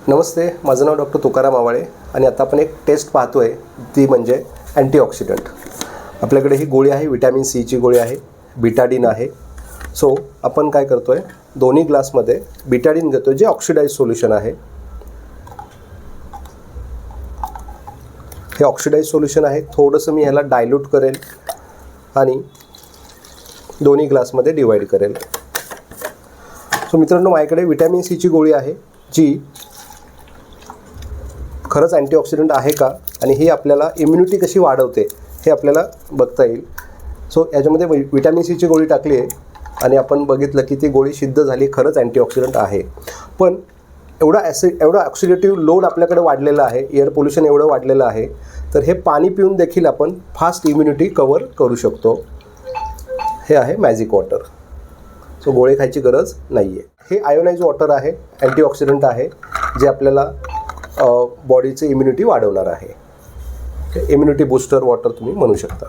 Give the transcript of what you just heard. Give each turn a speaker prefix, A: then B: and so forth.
A: नमस्ते, माझं नाव डॉक्टर तुकाराम आवाळे आणि आता आपण एक टेस्ट पाहतो आहे, ती म्हणजे अँटीऑक्सिडंट. आपल्याकडे ही गोळी आहे, विटॅमिन सीची गोळी आहे, बिटाडीन आहे. सो आपण काय करतो आहे, दोन्ही ग्लासमध्ये बिटाडीन घेतो जे ऑक्सिडाइज सोल्युशन आहे. हे ऑक्सिडाइज सोल्युशन आहे. थोडंसं मी ह्याला डायल्यूट करेल आणि दोन्ही ग्लासमध्ये डिवाईड करेल. सो मित्रांनो, माझ्याकडे विटॅमिन सीची गोळी आहे जी खरंच अँटीऑक्सिडंट आहे का आणि ही आपल्याला इम्युनिटी कशी वाढवते हे आपल्याला बघता येईल. सो याच्यामध्ये विटॅमिन सीची गोळी टाकली आहे आणि आपण बघितलं की ती गोळी सिद्ध झाली, खरंच अँटीऑक्सिडंट आहे. पण एवढा ऑक्सिडेटिव्ह लोड आपल्याकडे वाढलेला आहे, एअर पोल्युशन एवढं वाढलेलं आहे, तर हे पाणी पिऊन देखील आपण फास्ट इम्युनिटी कवर करू शकतो. हे आहे मॅजिक वॉटर. सो गोळे खायची गरज नाही आहे. हे आयोनाइज वॉटर आहे, अँटीऑक्सिडंट आहे, जे आपल्याला बॉडीची इम्युनिटी वाढवणार आहे. इम्युनिटी बूस्टर वॉटर तुम्ही म्हणू शकता.